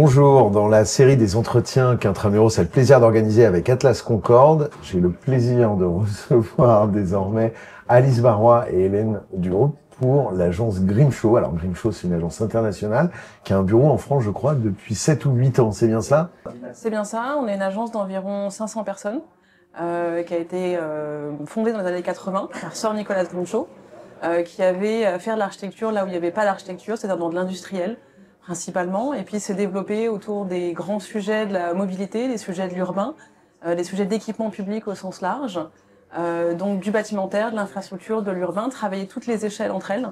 Bonjour, dans la série des entretiens qu'Intramuros a le plaisir d'organiser avec Atlas Concorde, j'ai le plaisir de recevoir désormais Alice Barrois et Hélène Dureau pour l'agence Grimshaw. Alors Grimshaw, c'est une agence internationale qui a un bureau en France, je crois, depuis 7 ou 8 ans. C'est bien cela? C'est bien ça, on est une agence d'environ 500 personnes qui a été fondée dans les années 80 par Sir Nicholas Grimshaw, qui avait à faire de l'architecture là où il n'y avait pas d'architecture, c'est-à-dire dans de l'industriel principalement, et puis s'est développé autour des grands sujets de la mobilité, des sujets de l'urbain, des sujets d'équipement public au sens large, donc du bâtimentaire, de l'infrastructure, de l'urbain, travailler toutes les échelles entre elles,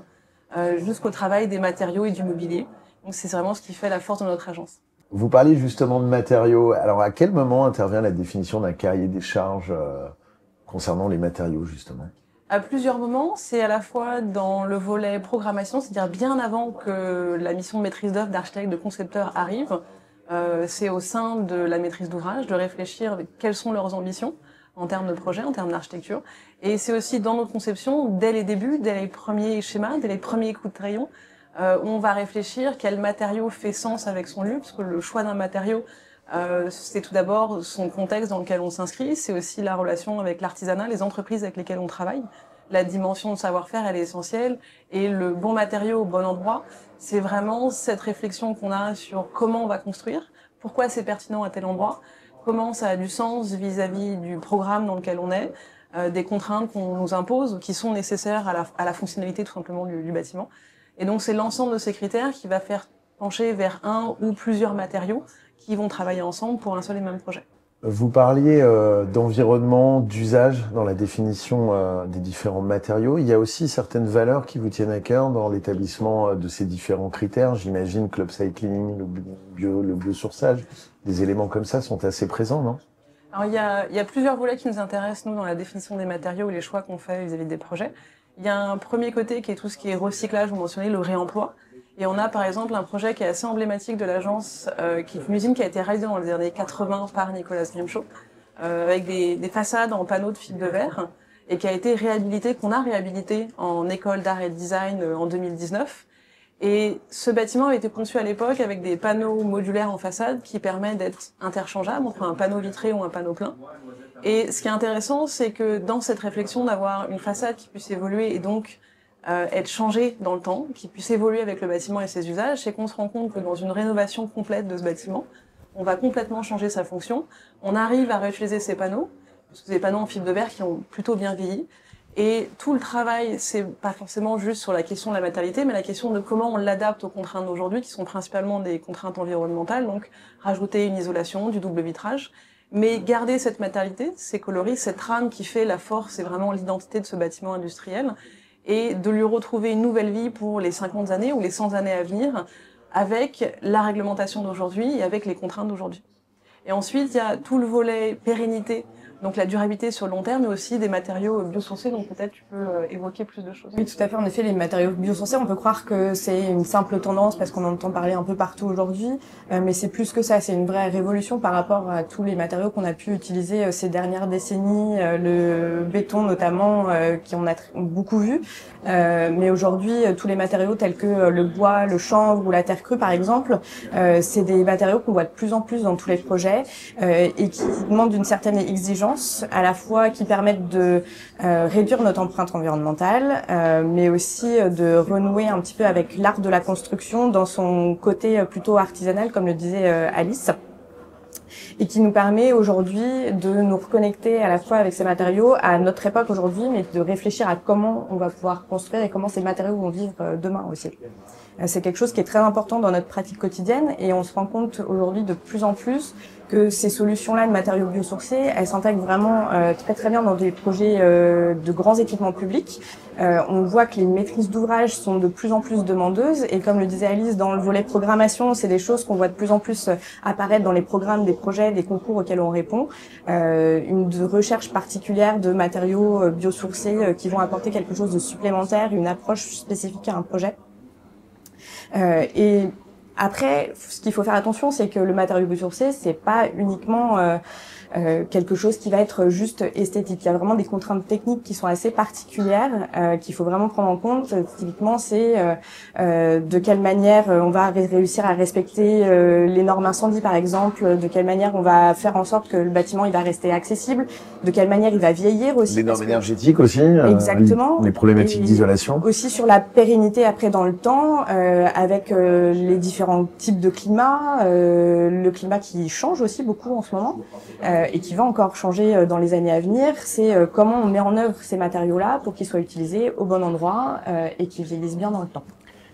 jusqu'au travail des matériaux et du mobilier. Donc c'est vraiment ce qui fait la force de notre agence. Vous parliez justement de matériaux. Alors à quel moment intervient la définition d'un cahier des charges concernant les matériaux justement? À plusieurs moments, c'est à la fois dans le volet programmation, c'est-à-dire bien avant que la mission de maîtrise d'œuvre d'architecte, de concepteur arrive, c'est au sein de la maîtrise d'ouvrage de réfléchir avec quelles sont leurs ambitions en termes de projet, en termes d'architecture. Et c'est aussi dans notre conception, dès les débuts, dès les premiers schémas, dès les premiers coups de crayon, où on va réfléchir quel matériau fait sens avec son lieu, parce que le choix d'un matériau, c'est tout d'abord son contexte dans lequel on s'inscrit, c'est aussi la relation avec l'artisanat, les entreprises avec lesquelles on travaille. La dimension de savoir-faire, elle est essentielle, et le bon matériau au bon endroit, c'est vraiment cette réflexion qu'on a sur comment on va construire, pourquoi c'est pertinent à tel endroit, comment ça a du sens vis-à-vis du programme dans lequel on est, des contraintes qu'on nous impose, qui sont nécessaires à la fonctionnalité tout simplement du bâtiment. Et donc c'est l'ensemble de ces critères qui va faire pencher vers un ou plusieurs matériaux qui vont travailler ensemble pour un seul et même projet. Vous parliez d'environnement, d'usage dans la définition des différents matériaux. Il y a aussi certaines valeurs qui vous tiennent à cœur dans l'établissement de ces différents critères. J'imagine que l'upcycling, le biosourçage, des éléments comme ça sont assez présents, non? Alors il y a plusieurs volets qui nous intéressent, nous, dans la définition des matériaux et les choix qu'on fait vis-à-vis des projets. Il y a un premier côté qui est tout ce qui est recyclage, vous mentionnez le réemploi. Et on a par exemple un projet qui est assez emblématique de l'agence, qui est une usine qui a été réalisée dans les années 80 par Nicholas Grimshaw, avec des façades en panneaux de fibre de verre, et qui a été réhabilité, qu'on a réhabilité en école d'art et de design en 2019. Et ce bâtiment avait été conçu à l'époque avec des panneaux modulaires en façade qui permettent d'être interchangeables entre un panneau vitré ou un panneau plein. Et ce qui est intéressant, c'est que dans cette réflexion d'avoir une façade qui puisse évoluer et donc être changée dans le temps, qui puisse évoluer avec le bâtiment et ses usages, c'est qu'on se rend compte que dans une rénovation complète de ce bâtiment, on va complètement changer sa fonction. On arrive à réutiliser ces panneaux, parce que c'est des panneaux en fibre de verre qui ont plutôt bien vieilli. Et tout le travail, c'est pas forcément juste sur la question de la matérialité, mais la question de comment on l'adapte aux contraintes d'aujourd'hui, qui sont principalement des contraintes environnementales, donc rajouter une isolation, du double vitrage, mais garder cette matérialité, ces coloris, cette trame qui fait la force et vraiment l'identité de ce bâtiment industriel, et de lui retrouver une nouvelle vie pour les 50 années ou les 100 années à venir, avec la réglementation d'aujourd'hui et avec les contraintes d'aujourd'hui. Et ensuite, il y a tout le volet pérennité, donc la durabilité sur le long terme, mais aussi des matériaux biosourcés, donc peut-être tu peux évoquer plus de choses. Oui, tout à fait. En effet, les matériaux biosourcés, on peut croire que c'est une simple tendance parce qu'on en entend parler un peu partout aujourd'hui, mais c'est plus que ça. C'est une vraie révolution par rapport à tous les matériaux qu'on a pu utiliser ces dernières décennies, le béton notamment, qui on a beaucoup vu. Mais aujourd'hui, tous les matériaux tels que le bois, le chanvre ou la terre crue, par exemple, c'est des matériaux qu'on voit de plus en plus dans tous les projets et qui demandent une certaine exigence, à la fois qui permettent de réduire notre empreinte environnementale, mais aussi de renouer un petit peu avec l'art de la construction dans son côté plutôt artisanal, comme le disait Alice, et qui nous permet aujourd'hui de nous reconnecter à la fois avec ces matériaux à notre époque aujourd'hui, mais de réfléchir à comment on va pouvoir construire et comment ces matériaux vont vivre demain aussi. C'est quelque chose qui est très important dans notre pratique quotidienne et on se rend compte aujourd'hui de plus en plus que ces solutions-là de matériaux biosourcés, elles s'intègrent vraiment très très bien dans des projets de grands équipements publics. On voit que les maîtrises d'ouvrage sont de plus en plus demandeuses et comme le disait Alice, dans le volet programmation, c'est des choses qu'on voit de plus en plus apparaître dans les programmes, des projets, des concours auxquels on répond. Une recherche particulière de matériaux biosourcés qui vont apporter quelque chose de supplémentaire, une approche spécifique à un projet. Et après, ce qu'il faut faire attention, c'est que le matériau biosourcé, c'est pas uniquement quelque chose qui va être juste esthétique. Il y a vraiment des contraintes techniques qui sont assez particulières, qu'il faut vraiment prendre en compte. Typiquement, c'est de quelle manière on va réussir à respecter les normes incendie, par exemple, de quelle manière on va faire en sorte que le bâtiment il va rester accessible, de quelle manière il va vieillir aussi. Les normes énergétiques aussi. Exactement. Les problématiques d'isolation. Aussi sur la pérennité après dans le temps, avec les différents types de climat, le climat qui change aussi beaucoup en ce moment et qui va encore changer dans les années à venir. C'est comment on met en œuvre ces matériaux-là pour qu'ils soient utilisés au bon endroit et qu'ils vieillissent bien dans le temps.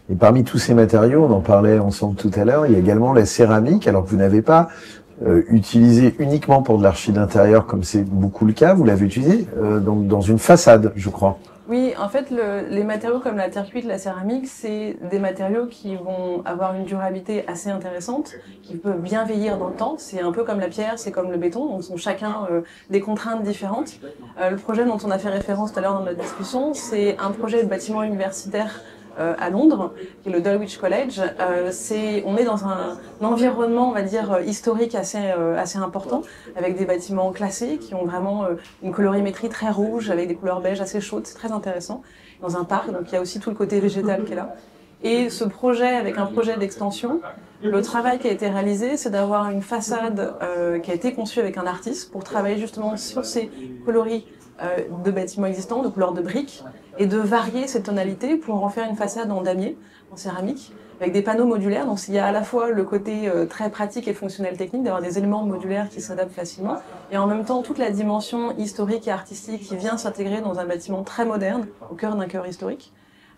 Et parmi tous ces matériaux, on en parlait ensemble tout à l'heure, il y a également la céramique, alors que vous n'avez pas utilisé uniquement pour de l'archi d'intérieur comme c'est beaucoup le cas, vous l'avez utilisé dans une façade, je crois. Oui, en fait, les matériaux comme la terre cuite, la céramique, c'est des matériaux qui vont avoir une durabilité assez intéressante, qui peuvent bien vieillir dans le temps. C'est un peu comme la pierre, c'est comme le béton, donc ils ont chacun des contraintes différentes. Le projet dont on a fait référence tout à l'heure dans notre discussion, c'est un projet de bâtiment universitaire à Londres, qui est le Dulwich College. On est dans un environnement, on va dire, historique assez important, avec des bâtiments classés qui ont vraiment une colorimétrie très rouge, avec des couleurs beige assez chaudes. C'est très intéressant. Dans un parc, donc il y a aussi tout le côté végétal qui est là. Et ce projet, avec un projet d'extension, le travail qui a été réalisé, c'est d'avoir une façade qui a été conçue avec un artiste pour travailler justement sur ces coloris de bâtiments existants, de couleurs de briques, et de varier ces tonalités pour en faire une façade en damier, en céramique, avec des panneaux modulaires. Donc il y a à la fois le côté très pratique et fonctionnel technique, d'avoir des éléments modulaires qui s'adaptent facilement, et en même temps toute la dimension historique et artistique qui vient s'intégrer dans un bâtiment très moderne, au cœur d'un cœur historique,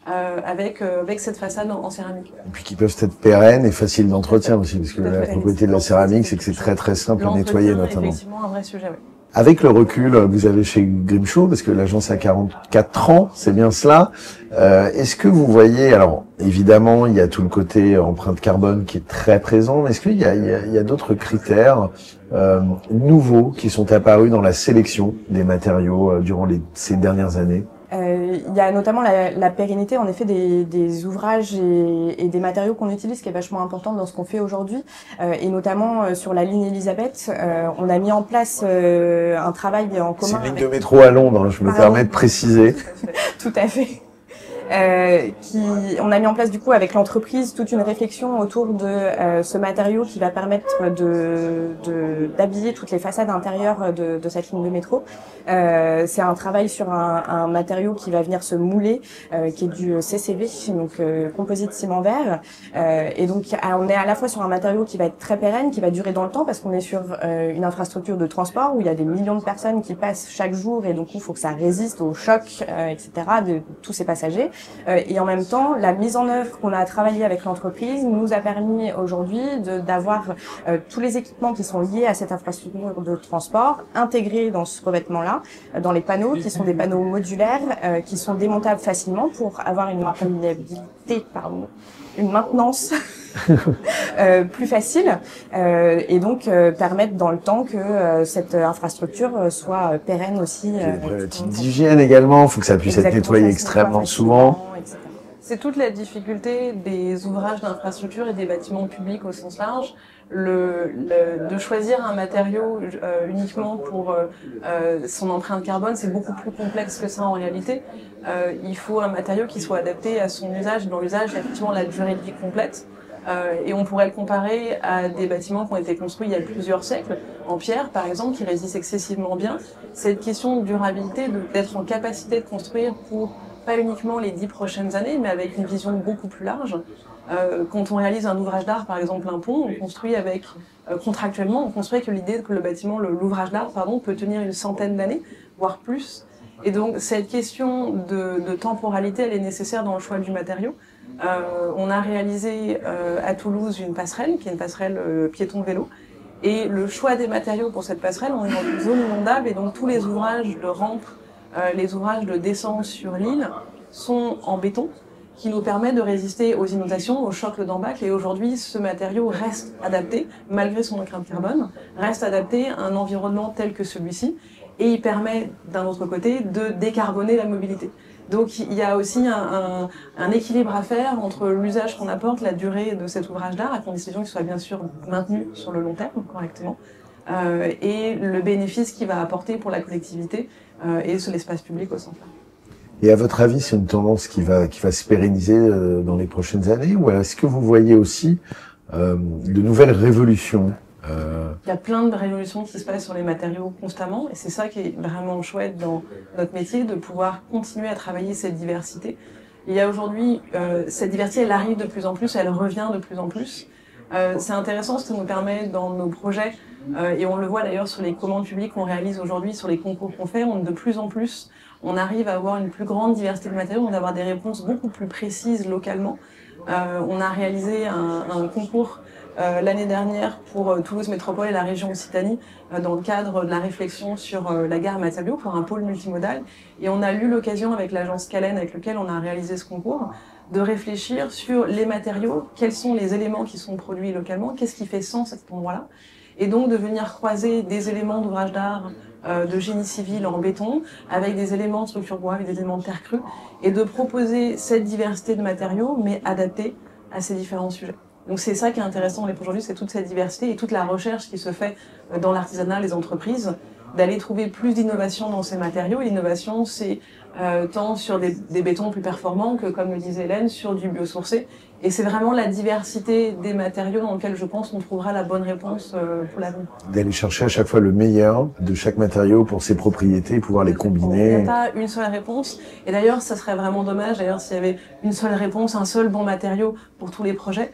avec cette façade en céramique. Et puis qui peuvent être pérennes et faciles d'entretien aussi, parce que la propriété de la céramique, c'est que c'est très très simple à nettoyer notamment. Effectivement, un vrai sujet, oui. Avec le recul, vous avez chez Grimshaw, parce que l'agence a 44 ans, c'est bien cela. Est-ce que vous voyez, alors évidemment, il y a tout le côté empreinte carbone qui est très présent, mais est-ce qu'il y a d'autres critères nouveaux qui sont apparus dans la sélection des matériaux durant ces dernières années? Il y a notamment la pérennité en effet des ouvrages et des matériaux qu'on utilise qui est vachement importante dans ce qu'on fait aujourd'hui et notamment sur la ligne Elisabeth on a mis en place un travail en commun. C'est une ligne de métro à Londres, hein, je me permets de préciser. Tout à fait. On a mis en place du coup avec l'entreprise toute une réflexion autour de ce matériau qui va permettre d'habiller toutes les façades intérieures de cette ligne de métro. C'est un travail sur un matériau qui va venir se mouler, qui est du CCV, donc composite ciment vert. Et donc on est à la fois sur un matériau qui va être très pérenne, qui va durer dans le temps parce qu'on est sur une infrastructure de transport où il y a des millions de personnes qui passent chaque jour et donc il faut que ça résiste aux chocs, etc. de tous ces passagers. Et en même temps, la mise en œuvre qu'on a travaillé avec l'entreprise nous a permis aujourd'hui d'avoir tous les équipements qui sont liés à cette infrastructure de transport intégrés dans ce revêtement-là, dans les panneaux qui sont des panneaux modulaires, qui sont démontables facilement pour avoir une maintenance plus facile et donc permettre dans le temps que cette infrastructure soit pérenne aussi. Type d'hygiène également, il faut que ça puisse être nettoyé extrêmement souvent. C'est toute la difficulté des ouvrages d'infrastructure et des bâtiments publics au sens large, de choisir un matériau uniquement pour son empreinte carbone, c'est beaucoup plus complexe que ça en réalité. Il faut un matériau qui soit adapté à son usage. Dans l'usage, il y a effectivement la durée de vie complète. Et on pourrait le comparer à des bâtiments qui ont été construits il y a plusieurs siècles, en pierre par exemple, qui résistent excessivement bien. Cette question de durabilité, d'être en capacité de construire pour pas uniquement les 10 prochaines années, mais avec une vision beaucoup plus large. Quand on réalise un ouvrage d'art, par exemple un pont, on construit contractuellement, on construit avec l'idée que l'ouvrage d'art, peut tenir une centaine d'années, voire plus. Et donc cette question de temporalité, elle est nécessaire dans le choix du matériau. On a réalisé à Toulouse une passerelle, qui est une passerelle piéton-vélo. Et le choix des matériaux pour cette passerelle, on est dans une zone inondable, et donc tous les ouvrages de rampe, les ouvrages de descente sur l'île sont en béton, qui nous permet de résister aux inondations, aux chocs d'embâcle. Et aujourd'hui, ce matériau reste adapté, malgré son empreinte carbone, reste adapté à un environnement tel que celui-ci. Et il permet, d'un autre côté, de décarboner la mobilité. Donc il y a aussi un équilibre à faire entre l'usage qu'on apporte, la durée de cet ouvrage d'art, à condition qu'il soit bien sûr maintenu sur le long terme, correctement, et le bénéfice qu'il va apporter pour la collectivité et sur l'espace public au sens large. Et à votre avis, c'est une tendance qui va se pérenniser dans les prochaines années, ou est-ce que vous voyez aussi de nouvelles révolutions? Il y a plein de révolutions qui se passent sur les matériaux constamment, et c'est ça qui est vraiment chouette dans notre métier, de pouvoir continuer à travailler cette diversité. Il y a aujourd'hui, cette diversité, elle arrive de plus en plus, elle revient de plus en plus. C'est intéressant, ce que nous permet dans nos projets, et on le voit d'ailleurs sur les commandes publiques qu'on réalise aujourd'hui, sur les concours qu'on fait, de plus en plus, on arrive à avoir une plus grande diversité de matériaux, on avoir des réponses beaucoup plus précises localement. On a réalisé un concours l'année dernière pour Toulouse Métropole et la région Occitanie dans le cadre de la réflexion sur la gare matériaux pour un pôle multimodal. Et on a eu l'occasion avec l'agence Calen avec lequel on a réalisé ce concours de réfléchir sur les matériaux, quels sont les éléments qui sont produits localement, qu'est-ce qui fait sens à cet endroit-là. Et donc de venir croiser des éléments d'ouvrage d'art, de génie civil en béton, avec des éléments de structure bois, avec des éléments de terre crue, et de proposer cette diversité de matériaux, mais adaptée à ces différents sujets. Donc c'est ça qui est intéressant aujourd'hui, c'est toute cette diversité et toute la recherche qui se fait dans l'artisanat, les entreprises, d'aller trouver plus d'innovation dans ces matériaux. Et l'innovation, c'est tant sur des bétons plus performants que, comme le disait Hélène, sur du biosourcé. Et c'est vraiment la diversité des matériaux dans lequel je pense qu'on trouvera la bonne réponse pour l'avenir. D'aller chercher à chaque fois le meilleur de chaque matériau pour ses propriétés, pouvoir les combiner. Il n'y a pas une seule réponse. Et d'ailleurs, ça serait vraiment dommage, d'ailleurs, s'il y avait une seule réponse, un seul bon matériau pour tous les projets.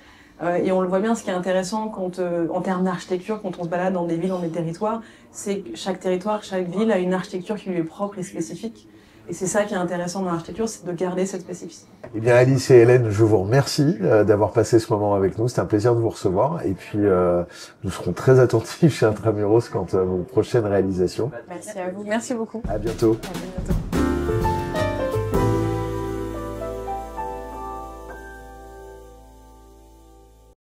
Et on le voit bien, ce qui est intéressant quand, en termes d'architecture, quand on se balade dans des villes, dans des territoires, c'est que chaque territoire, chaque ville a une architecture qui lui est propre et spécifique. Et c'est ça qui est intéressant dans l'architecture, c'est de garder cette spécificité. Eh bien, Alice et Hélène, je vous remercie d'avoir passé ce moment avec nous. C'était un plaisir de vous recevoir. Et puis, nous serons très attentifs chez Intramuros quant à vos prochaines réalisations. Merci à vous. Merci beaucoup. À bientôt. À bientôt.